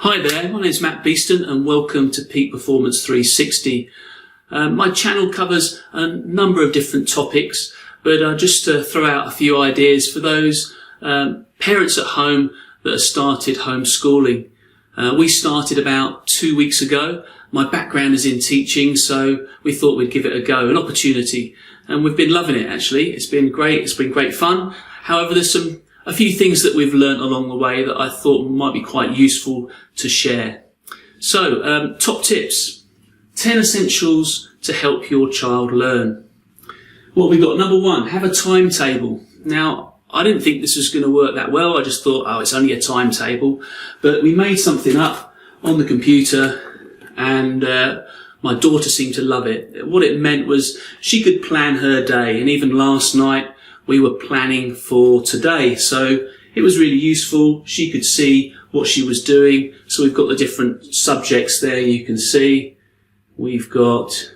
Hi there, my name is Matt Beeston and welcome to Peak Performance 360. My channel covers a number of different topics, but just to throw out a few ideas for those parents at home that have started homeschooling. We started about 2 weeks ago. My background is in teaching, so we thought we'd give it a go, an opportunity. And we've been loving it, actually. It's been great. It's been great fun. However, there's a few things that we've learnt along the way that I thought might be quite useful to share. So, top tips. 10 essentials to help your child learn. What we got? Number 1, have a timetable. Now, I didn't think this was going to work that well. I just thought, it's only a timetable. But we made something up on the computer and my daughter seemed to love it. What it meant was she could plan her day, and even last night we were planning for today. So it was really useful. She could see what she was doing. So we've got the different subjects there you can see. We've got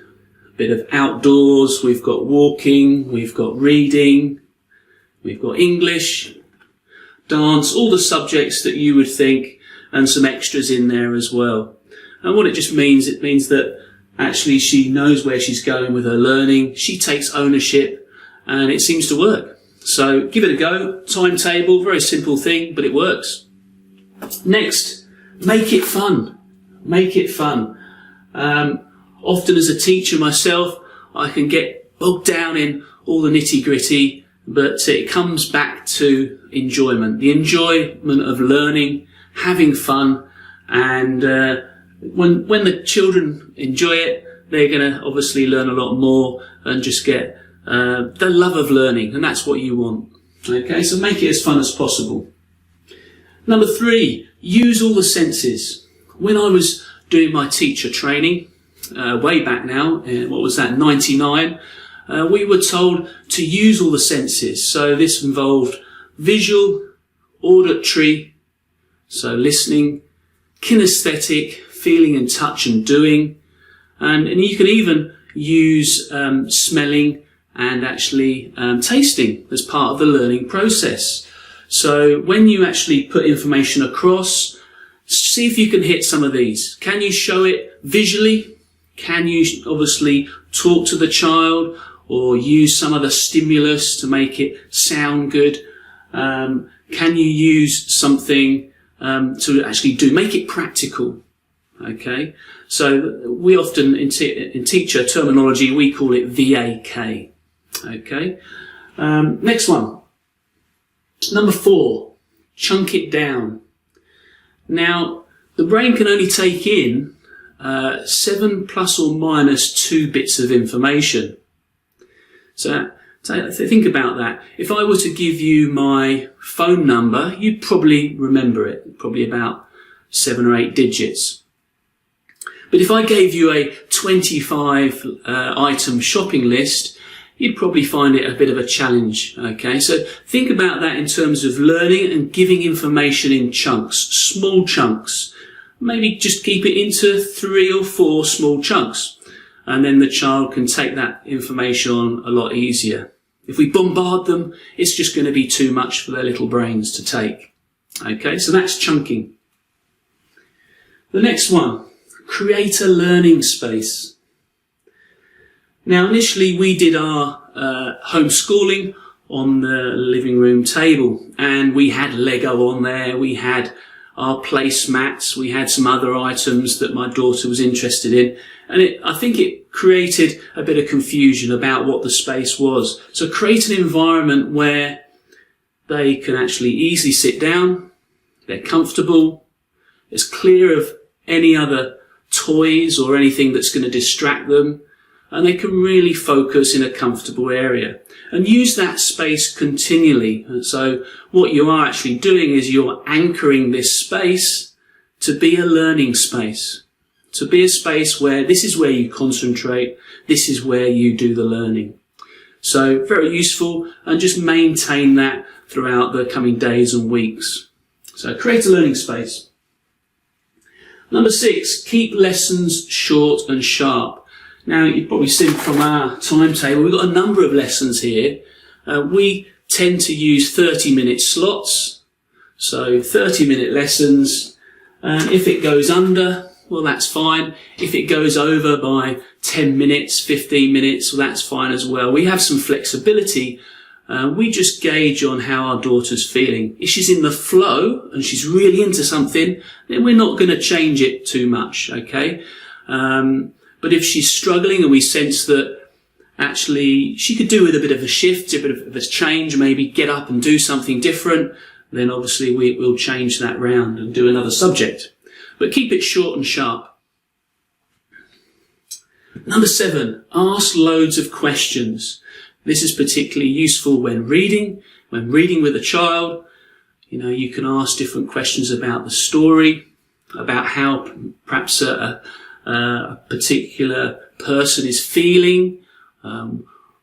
a bit of outdoors, we've got walking, we've got reading, we've got English, dance, all the subjects that you would think, and some extras in there as well. And what it just means, it means that actually she knows where she's going with her learning, she takes ownership, and it seems to work. So give it a go. Timetable, very simple thing, but it works. Next, make it fun. Make it fun. Often as a teacher myself, I can get bogged down in all the nitty-gritty, but it comes back to enjoyment. The enjoyment of learning, having fun, and when the children enjoy it, they're going to obviously learn a lot more and just get the love of learning, and that's what you want. Okay, so make it as fun as possible. Number 3, use all the senses. When I was doing my teacher training, way back now, what was that, 99, we were told to use all the senses. So this involved visual, auditory, so listening, kinesthetic, feeling and touch and doing, and you can even use smelling and actually tasting as part of the learning process. So when you actually put information across, see if you can hit some of these. Can you show it visually? Can you obviously talk to the child or use some other stimulus to make it sound good? Can you use something to actually make it practical? Okay, so we often in teacher terminology we call it VAK. Okay, next one. Number 4, chunk it down. Now, the brain can only take in 7 plus or minus 2 bits of information. So think about that. If I were to give you my phone number, you'd probably remember it, probably about 7 or 8 digits. But if I gave you a 25 item shopping list, you'd probably find it a bit of a challenge. Okay, so think about that in terms of learning and giving information in chunks, small chunks. Maybe just keep it into 3 or 4 small chunks, and then the child can take that information on a lot easier. If we bombard them, it's just going to be too much for their little brains to take. Okay, so that's chunking. The next one, create a learning space. Now, initially we did our homeschooling on the living room table, and we had Lego on there, we had our placemats, we had some other items that my daughter was interested in, and I think it created a bit of confusion about what the space was. So create an environment where they can actually easily sit down, they're comfortable, it's clear of any other toys or anything that's going to distract them, and they can really focus in a comfortable area and use that space continually. And so what you are actually doing is you're anchoring this space to be a learning space, to be a space where this is where you concentrate, this is where you do the learning. So very useful, and just maintain that throughout the coming days and weeks. So create a learning space. Number 6, keep lessons short and sharp. Now, you've probably seen from our timetable, we've got a number of lessons here. We tend to use 30-minute slots, so 30-minute lessons, If it goes under, well, that's fine. If it goes over by 10 minutes, 15 minutes, well, that's fine as well. We have some flexibility. We just gauge on how our daughter's feeling. If she's in the flow and she's really into something, then we're not going to change it too much, okay? But if she's struggling and we sense that actually she could do with a bit of a shift, a bit of a change, maybe get up and do something different, then obviously we'll change that round and do another subject. But keep it short and sharp. Number 7, ask loads of questions. This is particularly useful when reading with a child. You can ask different questions about the story, about how perhaps a particular person is feeling.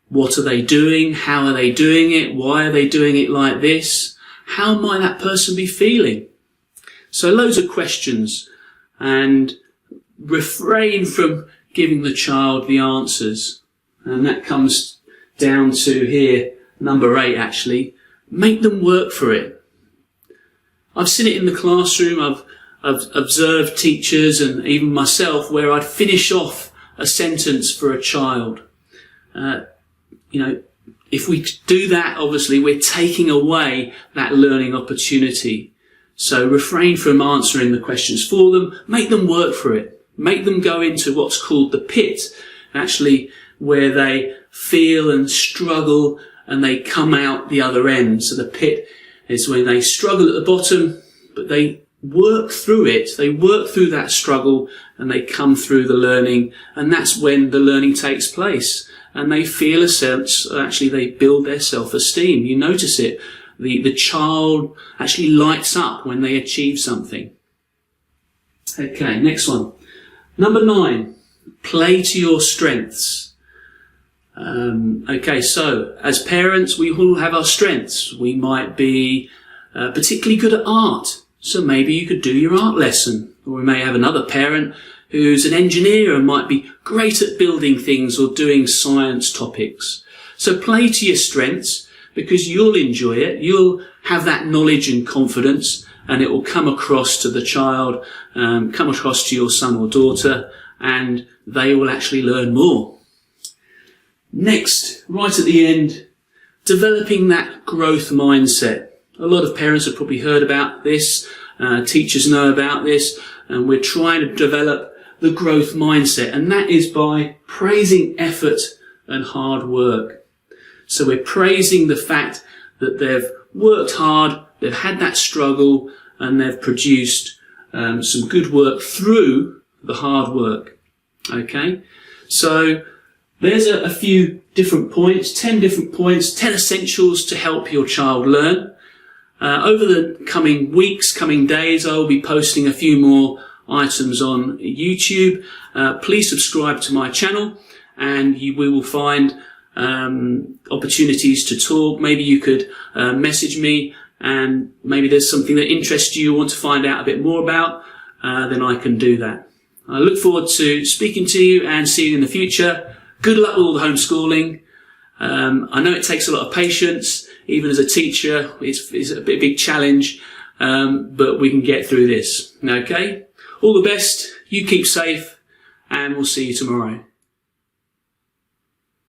What are they doing? How are they doing it? Why are they doing it like this? How might that person be feeling? So loads of questions, and refrain from giving the child the answers. And that comes down to here, number 8 actually. Make them work for it. I've seen it in the classroom. I've observed teachers and even myself where I'd finish off a sentence for a child. If we do that, obviously we're taking away that learning opportunity. So refrain from answering the questions for them. Make them work for it. Make them go into what's called the pit, actually, where they feel and struggle and they come out the other end. So the pit is when they struggle at the bottom, but they work through it. They work through that struggle and they come through the learning. And that's when the learning takes place. And they feel a sense, actually they build their self-esteem. You notice it. The child actually lights up when they achieve something. Okay, next one. Number 9, play to your strengths. Okay, so as parents, we all have our strengths. We might be particularly good at art. So maybe you could do your art lesson. Or we may have another parent who's an engineer and might be great at building things or doing science topics. So play to your strengths, because you'll enjoy it. You'll have that knowledge and confidence, and it will come across to the child, come across to your son or daughter, and they will actually learn more. Next, right at the end, developing that growth mindset. A lot of parents have probably heard about this. Teachers know about this, and we're trying to develop the growth mindset, and that is by praising effort and hard work. So we're praising the fact that they've worked hard, they've had that struggle, and they've produced some good work through the hard work. Okay, so there's a few different points, 10 different points, 10 essentials to help your child learn. Over the coming weeks, coming days, I will be posting a few more items on YouTube. Please subscribe to my channel, and we will find opportunities to talk. Maybe you could message me, and maybe there's something that interests you want to find out a bit more about, then I can do that. I look forward to speaking to you and seeing you in the future. Good luck with all the homeschooling. I know it takes a lot of patience. Even as a teacher, it's a big challenge, but we can get through this. Okay? All the best. You keep safe, and we'll see you tomorrow.